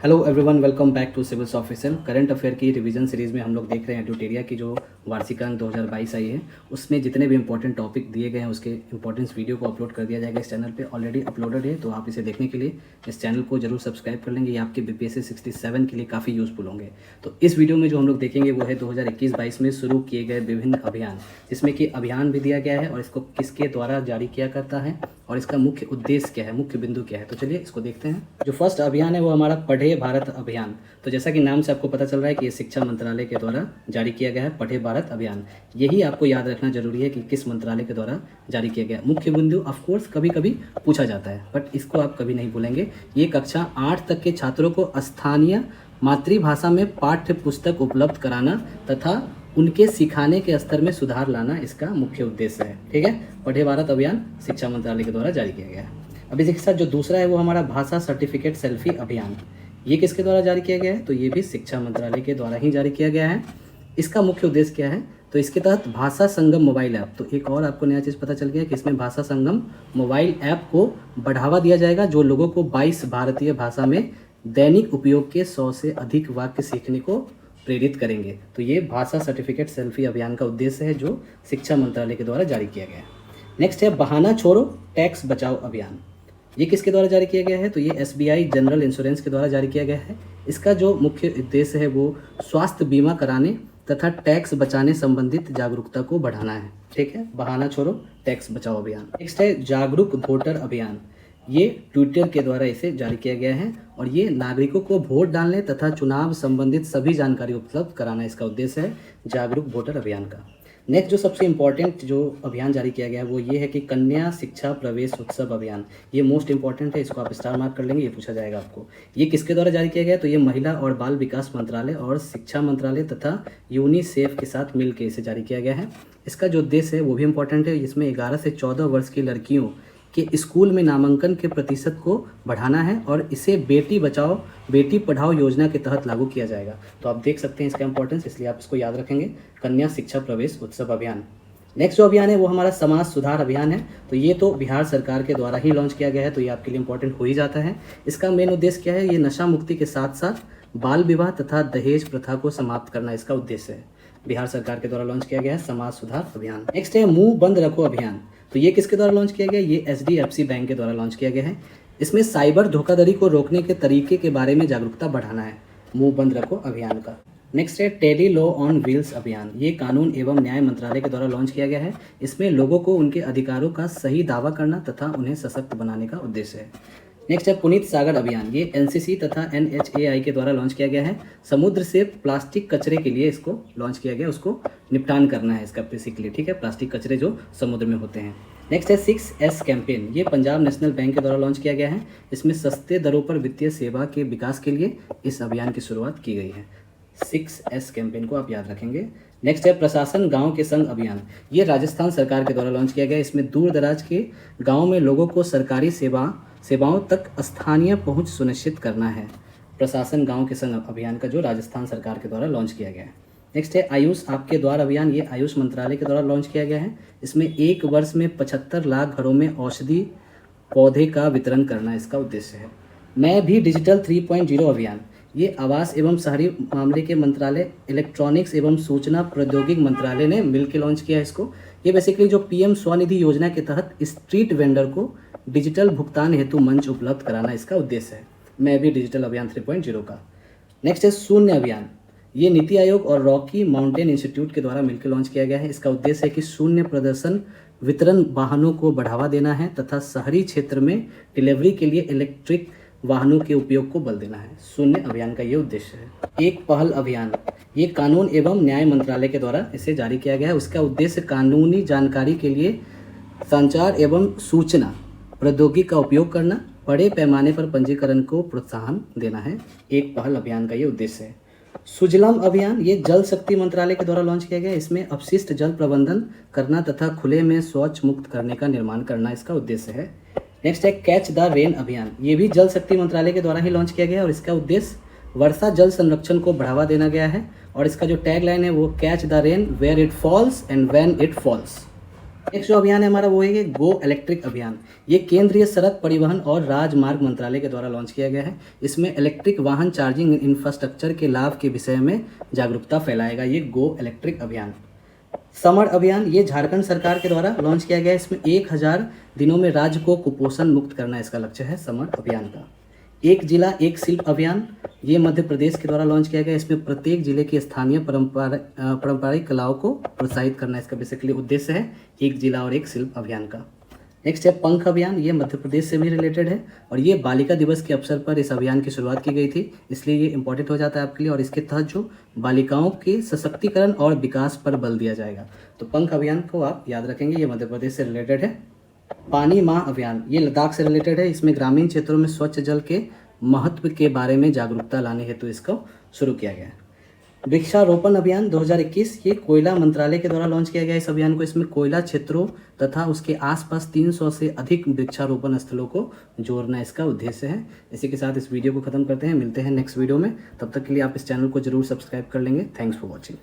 Hello everyone, welcome back to civils official. Current affair की revision series में हम लोग देख रहे हैं ट्यूटेरिया की जो वार्षिकांक 2022 आई है, उसमें जितने भी इंपॉर्टेंट टॉपिक दिए गए हैं उसके इंपॉर्टेंस वीडियो को अपलोड कर दिया जाएगा इस चैनल पे। ऑलरेडी अपलोडेड है, तो आप इसे देखने के लिए इस चैनल को जरूर सब्सक्राइब कर लेंगे। ये आपके BPSC 67 के लिए काफ़ी यूज़फुल होंगे। तो इस वीडियो में जो हम लोग देखेंगे वो है 2021-22 में शुरू किए गए विभिन्न अभियान, जिसमें कि अभियान भी दिया गया है और इसको किसके द्वारा जारी किया करता है और इसका मुख्य उद्देश्य क्या है, मुख्य बिंदु क्या है। तो चलिए इसको देखते हैं। जो फर्स्ट अभियान है वो हमारा पढ़े भारत अभियान। तो जैसा कि नाम से आपको पता चल रहा है कि ये शिक्षा मंत्रालय के द्वारा जारी किया गया है पढ़े भारत अभियान। यही आपको याद रखना जरूरी है कि किस मंत्रालय के द्वारा जारी किया गया। मुख्य बिंदु ऑफकोर्स कभी कभी पूछा जाता है, बट इसको आप कभी नहीं भूलेंगे। ये कक्षा 8 तक के छात्रों को स्थानीय मातृभाषा में पाठ्य पुस्तक उपलब्ध कराना तथा उनके सिखाने के स्तर में सुधार लाना इसका मुख्य उद्देश्य है। ठीक है, पढ़े भारत अभियान शिक्षा मंत्रालय के द्वारा जारी किया गया है। अब इसके साथ जो दूसरा है वो हमारा भाषा सर्टिफिकेट सेल्फी अभियान। ये किसके द्वारा जारी किया गया है? तो ये भी शिक्षा मंत्रालय के द्वारा ही जारी किया गया है। इसका मुख्य उद्देश्य क्या है? तो इसके तहत भाषा संगम मोबाइल ऐप, तो एक और आपको नया चीज़ पता चल गया कि इसमें भाषा संगम मोबाइल ऐप को बढ़ावा दिया जाएगा, जो लोगों को 22 भारतीय भाषा में दैनिक उपयोग के 100 से अधिक वाक्य सीखने को प्रेरित करेंगे। तो ये भाषा सर्टिफिकेट सेल्फी अभियान का उद्देश्य है जो शिक्षा मंत्रालय के द्वारा जारी किया गया है। नेक्स्ट है बहाना छोड़ो टैक्स बचाओ अभियान। ये किसके द्वारा जारी किया गया है? तो ये SBI जनरल इंश्योरेंस के द्वारा जारी किया गया है। इसका जो मुख्य उद्देश्य है वो स्वास्थ्य बीमा कराने तथा टैक्स बचाने संबंधित जागरूकता को बढ़ाना है। ठीक है, बहाना छोड़ो टैक्स बचाओ अभियान। नेक्स्ट है जागरूक वोटर अभियान। ये ट्विटर के द्वारा इसे जारी किया गया है और ये नागरिकों को वोट डालने तथा चुनाव संबंधित सभी जानकारी उपलब्ध कराना इसका उद्देश्य है जागरूक वोटर अभियान का। नेक्स्ट जो सबसे इम्पॉर्टेंट जो अभियान जारी किया गया है वो ये है कि कन्या शिक्षा प्रवेश उत्सव अभियान। ये मोस्ट इंपॉर्टेंट है, इसको आप स्टार मार्क कर लेंगे, ये पूछा जाएगा आपको। ये किसके द्वारा जारी किया गया है? तो ये महिला और बाल विकास मंत्रालय और शिक्षा मंत्रालय तथा यूनिसेफ के साथ मिलकर इसे जारी किया गया है। इसका जो उद्देश्य है वो भी इम्पॉर्टेंट है। इसमें 11 से 14 वर्ष की लड़कियों कि स्कूल में नामांकन के प्रतिशत को बढ़ाना है और इसे बेटी बचाओ बेटी पढ़ाओ योजना के तहत लागू किया जाएगा। तो आप देख सकते हैं इसका इंपॉर्टेंस, इसलिए आप इसको याद रखेंगे, कन्या शिक्षा प्रवेश उत्सव अभियान। नेक्स्ट जो अभियान है वो हमारा समाज सुधार अभियान है। तो ये तो बिहार सरकार के द्वारा ही लॉन्च किया गया है, तो ये आपके लिए इंपॉर्टेंट हो ही जाता है। इसका मेन उद्देश्य क्या है? ये नशा मुक्ति के साथ साथ बाल विवाह तथा दहेज प्रथा को समाप्त करना इसका उद्देश्य है। बिहार सरकार के द्वारा लॉन्च किया गया है समाज सुधार अभियान। नेक्स्ट है मुंह बंद रखो अभियान। तो ये किसके द्वारा लॉन्च किया गया? ये HDFC बैंक के द्वारा लॉन्च किया गया है। इसमें साइबर धोखाधड़ी को रोकने के तरीके के बारे में जागरूकता बढ़ाना है, मुंह बंद रखो अभियान का। नेक्स्ट है टेली लॉ ऑन व्हील्स अभियान। ये कानून एवं न्याय मंत्रालय के द्वारा लॉन्च किया गया है। इसमें लोगों को उनके अधिकारों का सही दावा करना तथा उन्हें सशक्त बनाने का उद्देश्य है। नेक्स्ट है पुनीत सागर अभियान। ये NCC तथा NHAI के द्वारा लॉन्च किया गया है। समुद्र से प्लास्टिक कचरे के लिए इसको लॉन्च किया गया, उसको निपटान करना है इसका बेसिकली। ठीक है, प्लास्टिक कचरे जो समुद्र में होते हैं। नेक्स्ट है 6S कैंपेन। ये पंजाब नेशनल बैंक के द्वारा लॉन्च किया गया है। इसमें सस्ते दरों पर वित्तीय सेवा के विकास के लिए इस अभियान की शुरुआत की गई है। 6S कैंपेन को आप याद रखेंगे। नेक्स्ट है प्रशासन गांव के संग अभियान। ये राजस्थान सरकार के द्वारा लॉन्च किया गया। इसमें दूर दराज के गाँव में लोगों को सरकारी सेवाओं तक स्थानीय पहुंच सुनिश्चित करना है। प्रशासन गांव के संग अभियान का जो राजस्थान सरकार के द्वारा लॉन्च किया गया है। नेक्स्ट है आयुष आपके द्वार अभियान। ये आयुष मंत्रालय के द्वारा लॉन्च किया गया है। इसमें एक वर्ष में 75 लाख घरों में औषधि पौधे का वितरण करना इसका उद्देश्य है। मैं भी डिजिटल 3.0 अभियान। ये आवास एवं शहरी मामले के मंत्रालय, इलेक्ट्रॉनिक्स एवं सूचना प्रौद्योगिकी मंत्रालय ने मिलकर लॉन्च किया है इसको। ये बेसिकली जो PM स्वनिधि योजना के तहत स्ट्रीट वेंडर को डिजिटल भुगतान हेतु मंच उपलब्ध कराना इसका उद्देश्य है। मैं भी डिजिटल अभियान 3.0 का। नेक्स्ट है शून्य अभियान। ये नीति आयोग और रॉकी माउंटेन इंस्टीट्यूट के द्वारा मिलकर लॉन्च किया गया है। इसका उद्देश्य है कि शून्य प्रदर्शन वितरण वाहनों को बढ़ावा देना है तथा शहरी क्षेत्र में डिलीवरी के लिए इलेक्ट्रिक वाहनों के उपयोग को बल देना है। शून्य अभियान का ये उद्देश्य है। एक पहल अभियान। ये कानून एवं न्याय मंत्रालय के द्वारा इसे जारी किया गया है। उसका उद्देश्य कानूनी जानकारी के लिए संचार एवं सूचना प्रौद्योगिकी का उपयोग करना, बड़े पैमाने पर पंजीकरण को प्रोत्साहन देना है। एक पहल अभियान का ये उद्देश्य है। सुजलाम अभियान। ये जल शक्ति मंत्रालय के द्वारा लॉन्च किया गया है। इसमें अपशिष्ट जल प्रबंधन करना तथा खुले में शौच मुक्त करने का निर्माण करना इसका उद्देश्य है। नेक्स्ट है कैच द रेन अभियान। ये भी जल शक्ति मंत्रालय के द्वारा ही लॉन्च किया गया है और इसका उद्देश्य वर्षा जल संरक्षण को बढ़ावा देना गया है। और इसका जो टैग लाइन है वो catch the rain where it falls and when it falls. Next जो अभियान है हमारा वो है गो इलेक्ट्रिक अभियान। ये केंद्रीय सड़क परिवहन और राजमार्ग मंत्रालय के द्वारा लॉन्च किया गया है। इसमें इलेक्ट्रिक वाहन चार्जिंग इंफ्रास्ट्रक्चर के लाभ के विषय में जागरूकता फैलाएगा ये गो इलेक्ट्रिक अभियान। समर अभियान ये झारखंड सरकार के द्वारा लॉन्च किया गया है। इसमें 1000 दिनों में राज्य को कुपोषण मुक्त करना इसका लक्ष्य है समर अभियान का। एक जिला एक शिल्प अभियान ये मध्य प्रदेश के द्वारा लॉन्च किया गया। इसमें प्रत्येक जिले की स्थानीय पारंपरिक कलाओं को प्रोत्साहित करना इसका बेसिकली उद्देश्य है एक जिला और एक शिल्प अभियान का। नेक्स्ट है पंख अभियान। ये मध्य प्रदेश से भी रिलेटेड है और ये बालिका दिवस के अवसर पर इस अभियान की शुरुआत की गई थी, इसलिए ये इंपॉर्टेंट हो जाता है आपके लिए। और इसके तहत जो बालिकाओं के सशक्तिकरण और विकास पर बल दिया जाएगा। तो पंख अभियान को आप याद रखेंगे, ये मध्य प्रदेश से रिलेटेड है। पानी माह अभियान ये लद्दाख से रिलेटेड है। इसमें ग्रामीण क्षेत्रों में स्वच्छ जल के महत्व के बारे में जागरूकता लाने हेतु इसको शुरू किया गया है। वृक्षारोपण अभियान 2021 ये कोयला मंत्रालय के द्वारा लॉन्च किया गया इस अभियान को। इसमें कोयला क्षेत्रों तथा उसके आसपास 300 से अधिक वृक्षारोपण स्थलों को जोड़ना इसका उद्देश्य है। इसी के साथ इस वीडियो को खत्म करते हैं, मिलते हैं नेक्स्ट वीडियो में। तब तक के लिए आप इस चैनल को जरूर सब्सक्राइब कर लेंगे। Thanks for watching.